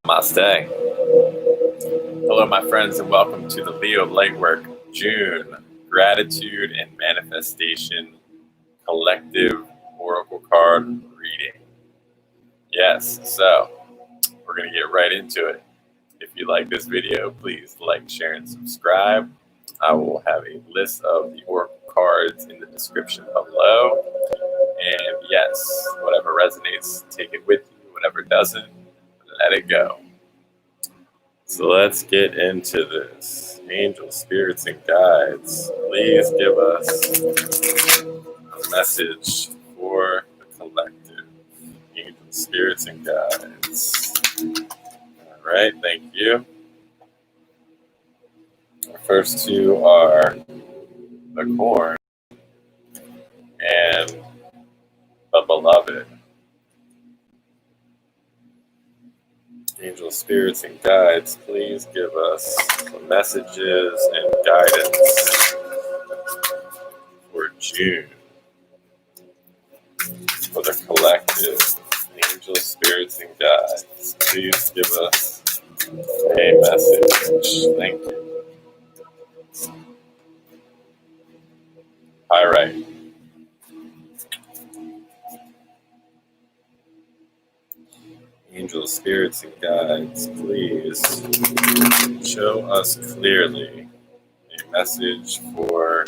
Namaste. Hello, my friends, and welcome to the Leo Lightwork June Gratitude and Manifestation Collective Oracle Card Reading. Yes, so we're going to get right into it. If you like this video, please like, share, and subscribe. I will have a list of the Oracle cards in the description below. And yes, whatever resonates, take it with you. Whatever doesn't, let it go. So let's get into this. Angels, spirits, and guides, please give us a message for the collective. Angels, spirits, and guides. All right, thank you. Our first two are the corn and the beloved. Angels, spirits, and guides, please give us some messages and guidance for June for the collective. Angels, spirits, and guides, please give us a message. Thank you. All right. Angels, spirits, and guides, please show us clearly a message for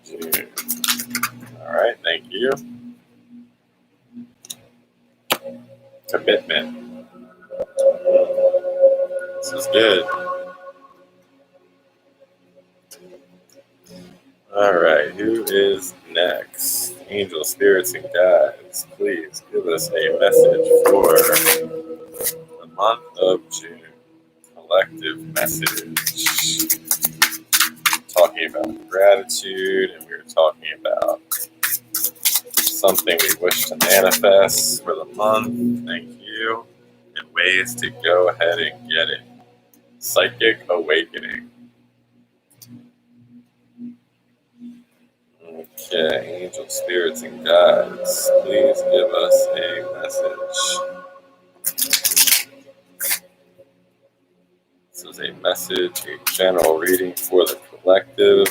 June. All right, thank you. Commitment. This is good. All right, who is next? Angels, spirits, and guides, please give us a message for the month of June. Collective message. Talking about gratitude, and we were talking about something we wish to manifest for the month. Thank you. And ways to go ahead and get it. Psychic awakening. Okay, angels, spirits, and guides, please give us a message. This is a message, a general reading for the collective.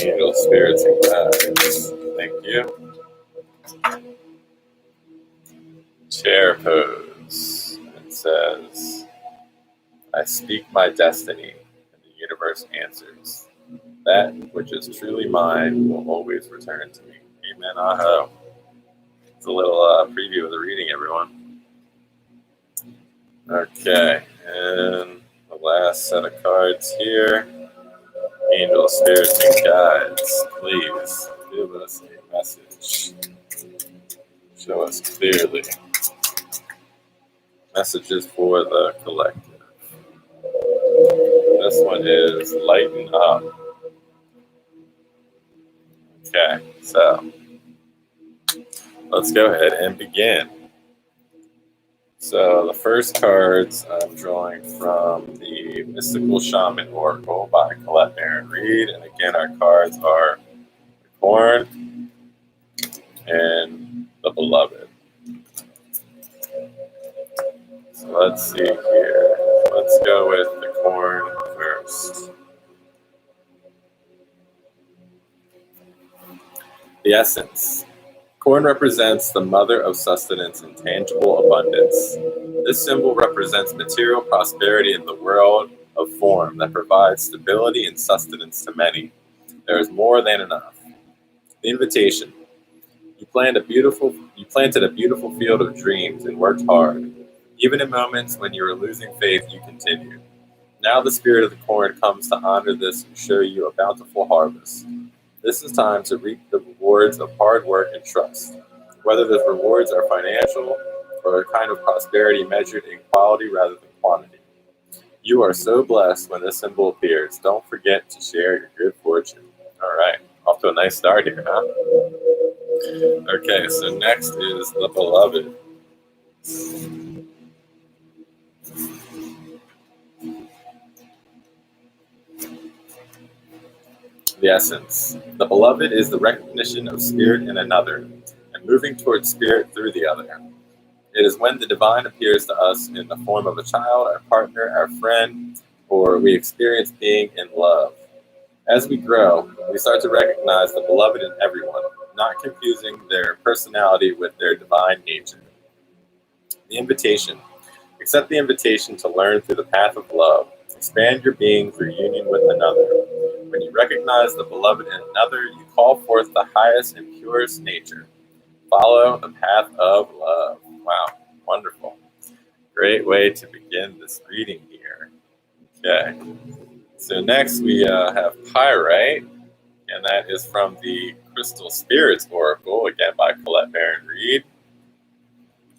Angels, spirits, and guides. Thank you. Chair pose. It says, I speak my destiny, and the universe answers. That which is truly mine will always return to me. Amen. Aho. It's a little preview of the reading, everyone. Okay, and the last set of cards here. Angels, spirits, and guides, please give us a message. Show us clearly. Messages for the collective. This one is lighten up. Okay, so let's go ahead and begin. So the first cards I'm drawing from the Mystical Shaman Oracle by Colette Baron Reid. And again, our cards are the corn and the beloved. So let's see here. Let's go with the corn first. The essence. Corn represents the mother of sustenance and tangible abundance. This symbol represents material prosperity in the world of form that provides stability and sustenance to many. There is more than enough. The invitation. You planted a beautiful field of dreams and worked hard. Even in moments when you were losing faith, you continued. Now the spirit of the corn comes to honor this and show you a bountiful harvest. This is time to reap the rewards of hard work and trust, whether those rewards are financial or a kind of prosperity measured in quality rather than quantity. You are so blessed when this symbol appears. Don't forget to share your good fortune. All right, off to a nice start here, huh? Okay, so next is the beloved. The essence. The beloved is the recognition of spirit in another and moving towards spirit through the other. It is when the divine appears to us in the form of a child, our partner, our friend, or we experience being in love. As we grow, we start to recognize the beloved in everyone, not confusing their personality with their divine nature. The invitation. Accept the invitation to learn through the path of love. Expand your being through union with another. When you recognize the beloved in another, you call forth the highest and purest nature. Follow the path of love. Wow, wonderful. Great way to begin this reading here. Okay, so next we have Pyrite, and that is from the Crystal Spirits Oracle, again by Colette Baron Reed.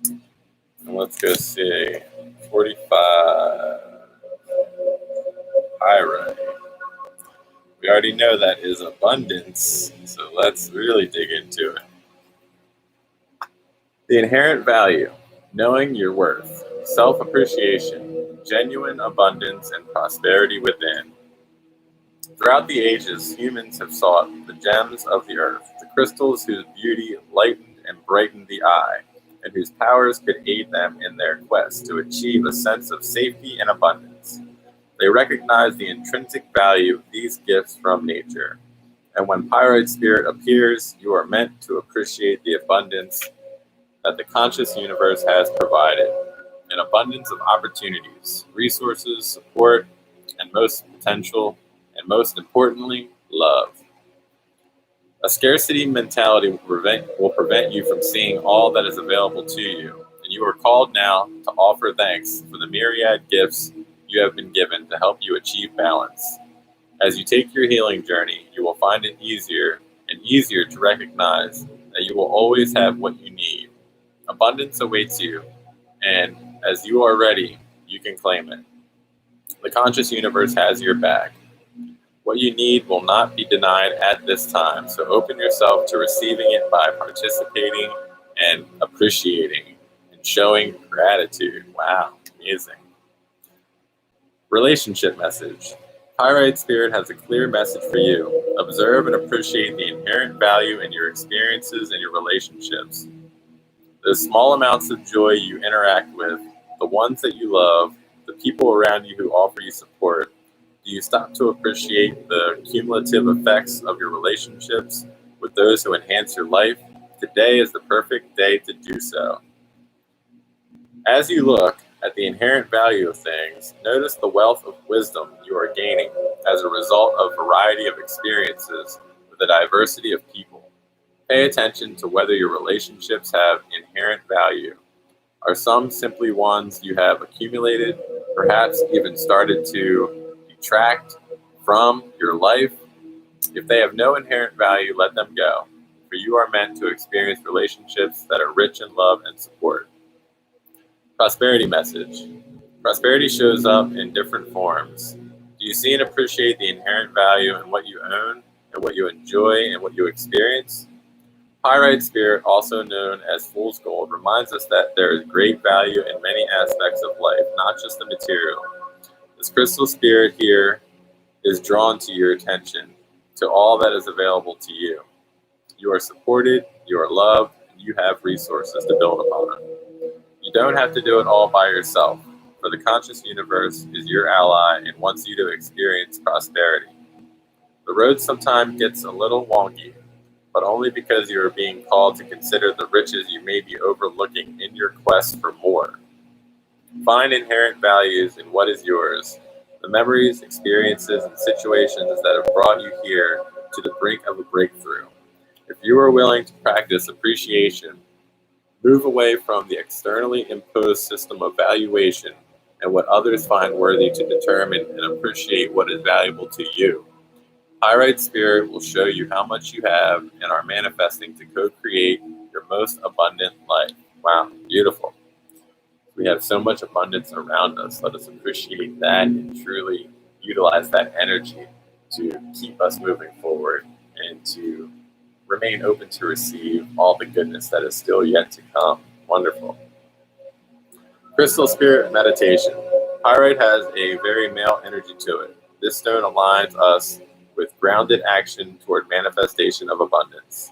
And let's go see 45 Pyrite. We already know that is abundance, so let's really dig into it. The inherent value, knowing your worth, self-appreciation, genuine abundance, and prosperity within. Throughout the ages, humans have sought the gems of the earth, the crystals whose beauty lightened and brightened the eye, and whose powers could aid them in their quest to achieve a sense of safety and abundance. They recognize the intrinsic value of these gifts from nature, and when Pyrite Spirit appears, you are meant to appreciate the abundance that the conscious universe has provided, an abundance of opportunities, resources, support, and most importantly, love. A scarcity mentality will prevent you from seeing all that is available to you, and you are called now to offer thanks for the myriad gifts you have been given to help you achieve balance. As you take your healing journey, you will find it easier and easier to recognize that you will always have what you need. Abundance awaits you, and as you are ready, you can claim it. The conscious universe has your back. What you need will not be denied at this time, so open yourself to receiving it by participating and appreciating and showing gratitude. Wow, amazing. Relationship message. Pyrite Spirit has a clear message for you. Observe and appreciate the inherent value in your experiences and your relationships. The small amounts of joy you interact with, the ones that you love, the people around you who offer you support. Do you stop to appreciate the cumulative effects of your relationships with those who enhance your life? Today is the perfect day to do so. As you look at the inherent value of things, notice the wealth of wisdom you are gaining as a result of a variety of experiences with a diversity of people. Pay attention to whether your relationships have inherent value. Are some simply ones you have accumulated, perhaps even started to detract from your life? If they have no inherent value, let them go, for you are meant to experience relationships that are rich in love and support. Prosperity message. Prosperity shows up in different forms. Do you see and appreciate the inherent value in what you own and what you enjoy and what you experience? Pyrite Spirit, also known as Fool's Gold, reminds us that there is great value in many aspects of life, not just the material. This crystal spirit here is drawn to your attention, to all that is available to you. You are supported, you are loved, and you have resources to build upon. You don't have to do it all by yourself, for the conscious universe is your ally and wants you to experience prosperity. The road sometimes gets a little wonky, but only because you are being called to consider the riches you may be overlooking in your quest for more. Find inherent values in what is yours, the memories, experiences, and situations that have brought you here to the brink of a breakthrough. If you are willing to practice appreciation, move away from the externally imposed system of valuation and what others find worthy to determine and appreciate what is valuable to you. Pyrite Spirit will show you how much you have and are manifesting to co-create your most abundant life. Wow, beautiful. We have so much abundance around us. Let us appreciate that and truly utilize that energy to keep us moving forward and to remain open to receive all the goodness that is still yet to come. Wonderful. Crystal Spirit Meditation. Pyrite has a very male energy to it. This stone aligns us with grounded action toward manifestation of abundance.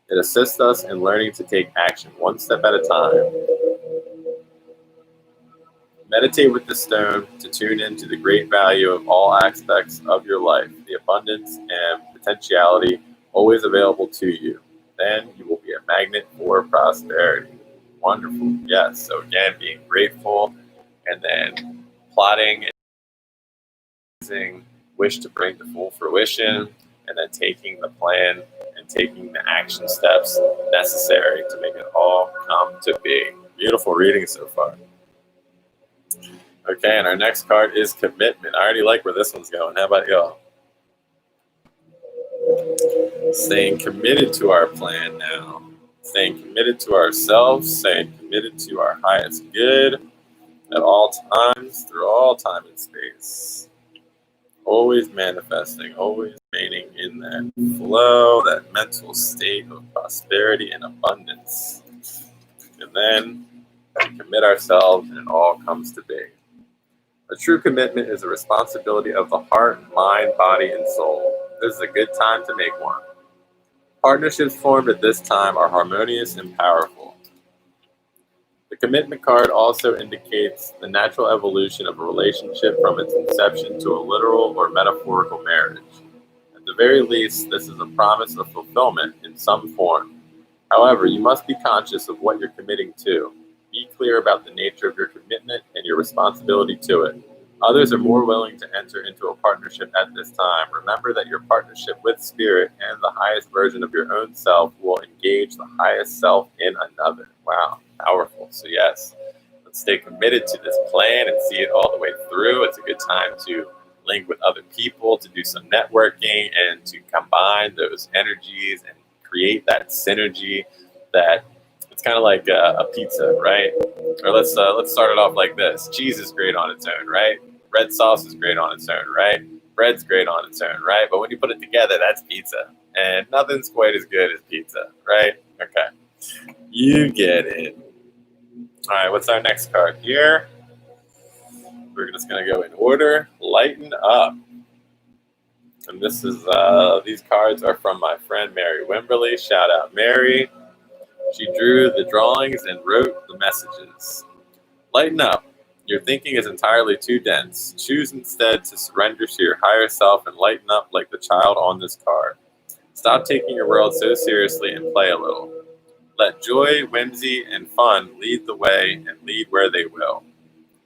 It assists us in learning to take action one step at a time. Meditate with the stone to tune into the great value of all aspects of your life, the abundance and potentiality always available to you. Then you will be a magnet for prosperity. Wonderful. Yes. So again, being grateful and then plotting and wish to bring to full fruition, and then taking the plan and taking the action steps necessary to make it all come to be. Beautiful reading so far. Okay, and our next card is commitment. I already like where this one's going. How about y'all? Staying committed to our plan now. Staying committed to ourselves, staying committed to our highest good at all times, through all time and space. Always manifesting, always remaining in that flow, that mental state of prosperity and abundance. And then we commit ourselves and it all comes to be. A true commitment is a responsibility of the heart, mind, body, and soul. This is a good time to make one. Partnerships formed at this time are harmonious and powerful. The commitment card also indicates the natural evolution of a relationship from its inception to a literal or metaphorical marriage. At the very least, this is a promise of fulfillment in some form. However, you must be conscious of what you're committing to. Be clear about the nature of your commitment and your responsibility to it. Others are more willing to enter into a partnership at this time. Remember that your partnership with Spirit and the highest version of your own self will engage the highest self in another. Wow, powerful. So yes, let's stay committed to this plan and see it all the way through. It's a good time to link with other people, to do some networking, and to combine those energies and create that synergy that it's kind of like a pizza, right? Or let's start it off like this. Cheese is great on its own, right? Red sauce is great on its own, right? Bread's great on its own, right? But when you put it together, that's pizza. And nothing's quite as good as pizza, right? Okay. You get it. All right, what's our next card here? We're just going to go in order. Lighten up. And this is, these cards are from my friend Mary Wimberly. Shout out, Mary. She drew the drawings and wrote the messages. Lighten up. Your thinking is entirely too dense. Choose instead to surrender to your higher self and lighten up like the child on this card. Stop taking your world so seriously and play a little. Let joy, whimsy, and fun lead the way and lead where they will.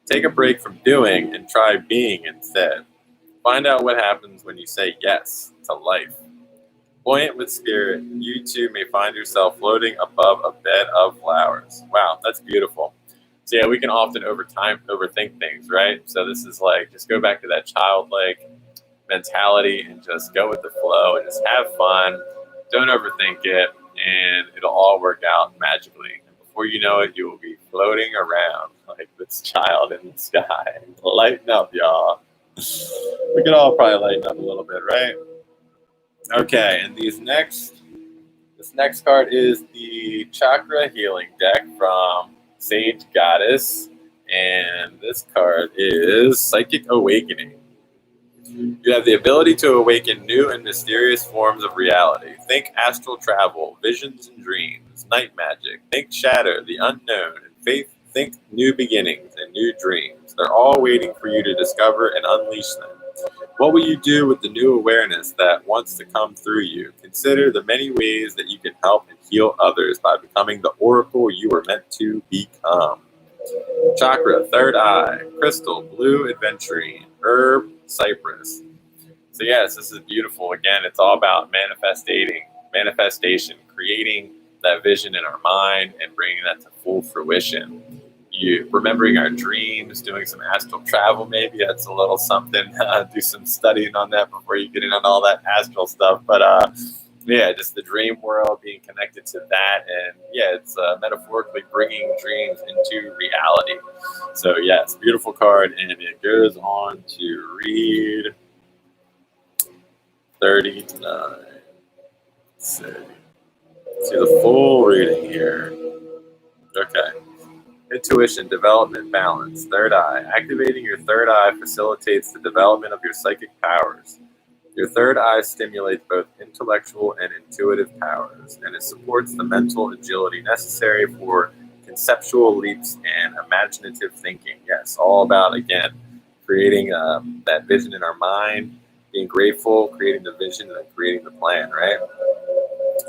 Take a break from doing and try being instead. Find out what happens when you say yes to life. Buoyant with spirit, you too may find yourself floating above a bed of flowers. Wow, that's beautiful. So yeah, we can often overthink things, right? So this is like, just go back to that childlike mentality and just go with the flow and just have fun. Don't overthink it, and it'll all work out magically. And before you know it, you will be floating around like this child in the sky. Lighten up, y'all. We can all probably lighten up a little bit, right? Okay, and this next card is the Chakra Healing deck from Sage Goddess, and this card is Psychic Awakening. You have the ability to awaken new and mysterious forms of reality. Think astral travel, visions and dreams, night magic. Think shatter, the unknown, and faith. Think new beginnings and new dreams. They're all waiting for you to discover and unleash them. What will you do with the new awareness that wants to come through you? Consider the many ways that you can help and heal others by becoming the oracle you were meant to become. Chakra, third eye, crystal, blue adventurine, herb, cypress. So yes, this is beautiful. Again, it's all about manifestation, creating that vision in our mind and bringing that to full fruition. Remembering our dreams, doing some astral travel, maybe that's a little something. Do some studying on that before you get in on all that astral stuff. But yeah, just the dream world, being connected to that, and yeah, it's metaphorically bringing dreams into reality. So yes, beautiful card, and it goes on to read 39. Let's see the full reading here. Okay. Intuition, development, balance, third eye. Activating your third eye facilitates the development of your psychic powers. Your third eye stimulates both intellectual and intuitive powers, and it supports the mental agility necessary for conceptual leaps and imaginative thinking. Yes, all about, again, creating that vision in our mind, being grateful, creating the vision, and creating the plan, right?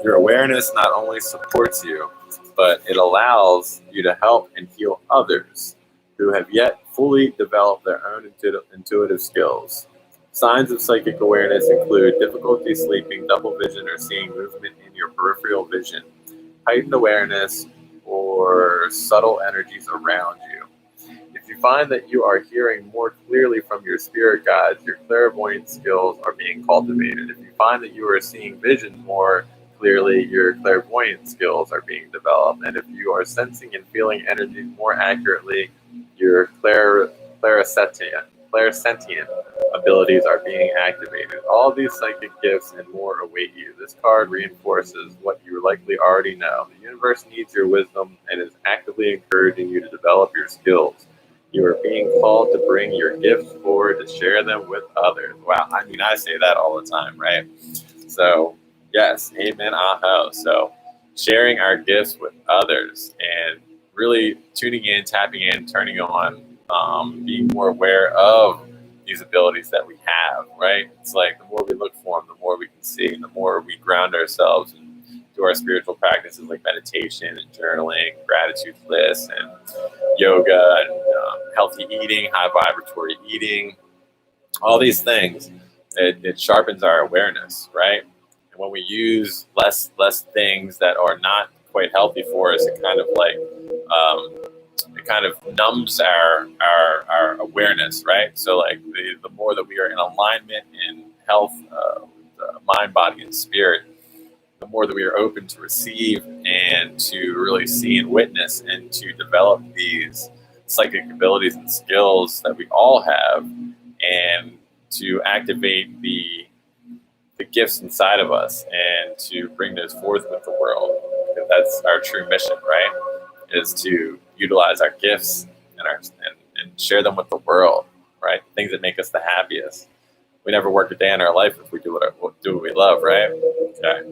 Your awareness not only supports you, but it allows you to help and heal others who have yet fully developed their own intuitive skills. Signs of psychic awareness include difficulty sleeping, double vision, or seeing movement in your peripheral vision, heightened awareness, or subtle energies around you. If you find that you are hearing more clearly from your spirit guides, your clairvoyant skills are being cultivated. If you find that you are seeing visions more clearly, your clairvoyant skills are being developed. And if you are sensing and feeling energies more accurately, your clairsentient abilities are being activated. All these psychic gifts and more await you. This card reinforces what you likely already know. The universe needs your wisdom and is actively encouraging you to develop your skills. You are being called to bring your gifts forward to share them with others. Wow, I mean, I say that all the time, right? So, yes, amen, aho. So, sharing our gifts with others and really tuning in, tapping in, turning on, being more aware of these abilities that we have, right? It's like the more we look for them, the more we can see, and the more we ground ourselves and do our spiritual practices like meditation and journaling, gratitude lists, and yoga, and healthy eating, high vibratory eating, all these things. It sharpens our awareness, right? And when we use less things that are not quite healthy for us, it kind of like it kind of numbs our awareness, right? So like the more that we are in alignment in health, mind, body, and spirit, the more that we are open to receive and to really see and witness and to develop these psychic abilities and skills that we all have, and to activate the gifts inside of us and to bring those forth with the world. Because that's our true mission, right? Is to utilize our gifts and share them with the world, right? Things that make us the happiest. We never work a day in our life if we do what we love, right? Okay.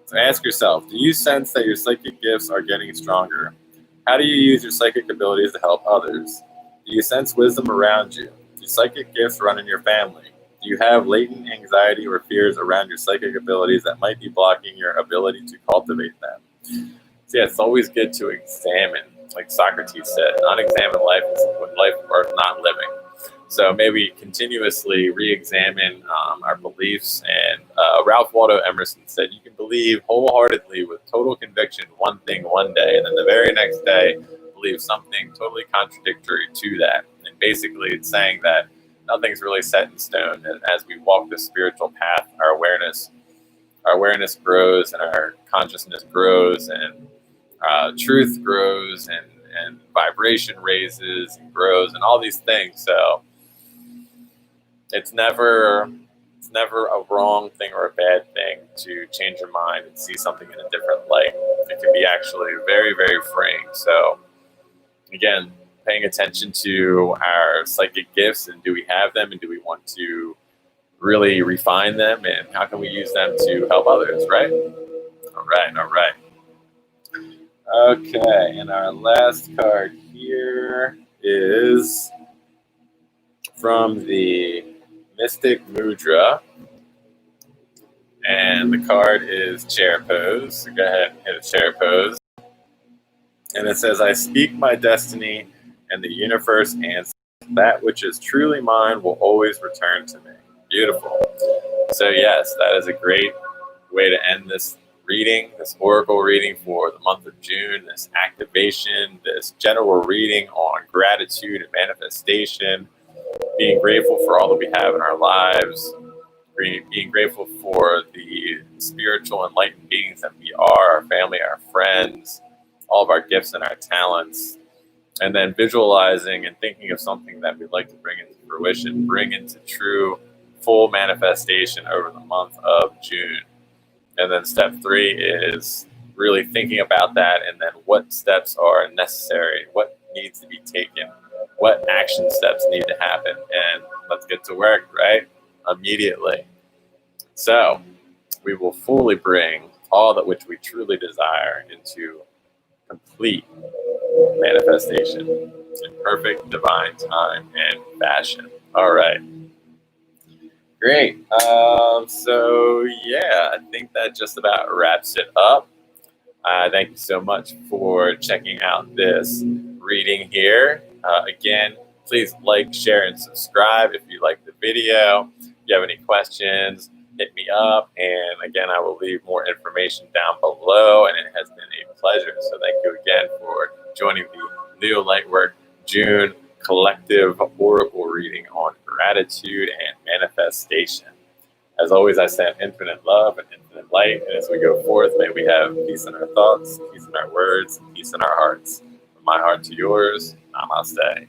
So ask yourself, do you sense that your psychic gifts are getting stronger? How do you use your psychic abilities to help others? Do you sense wisdom around you? Do psychic gifts run in your family? Do you have latent anxiety or fears around your psychic abilities that might be blocking your ability to cultivate them? So yeah, it's always good to examine, like Socrates said, unexamined life is life worth not living. So maybe continuously re-examine our beliefs. And Ralph Waldo Emerson said, you can believe wholeheartedly with total conviction one thing one day, and then the very next day believe something totally contradictory to that. And basically it's saying that nothing's really set in stone. And as we walk this spiritual path, our awareness grows and our consciousness grows, and truth grows, and vibration raises and grows, and all these things. So it's never a wrong thing or a bad thing to change your mind and see something in a different light. It can be actually very, very freeing. So again, paying attention to our psychic gifts, and do we have them, and do we want to really refine them, and how can we use them to help others, right? All right. Okay, and our last card here is from the Mystic Mudra, and the card is Chair Pose. So go ahead and hit a chair pose. And it says, I speak my destiny, and the universe answers. That which is truly mine will always return to me. Beautiful. So yes, that is a great way to end this reading, this oracle reading for the month of June, this activation, this general reading on gratitude and manifestation, being grateful for all that we have in our lives, being grateful for the spiritual enlightened beings that we are, our family, our friends, all of our gifts and our talents, and then visualizing and thinking of something that we'd like to bring into fruition, bring into true full manifestation over the month of June. And then step 3 is really thinking about that, and then what steps are necessary, what needs to be taken, what action steps need to happen, and let's get to work, right? Immediately. So we will fully bring all that which we truly desire into complete complete manifestation in perfect divine time and fashion. All right. Great. So yeah, I think that just about wraps it up. Thank you so much for checking out this reading here. Again, please like, share, and subscribe if you like the video. If you have any questions, hit me up. And again, I will leave more information down below. And it has been a pleasure. So thank you again for joining the Leo Lightwork June collective oracle reading on gratitude and manifestation. As always, I send infinite love and infinite light. And as we go forth, may we have peace in our thoughts, peace in our words, peace in our hearts. From my heart to yours, namaste.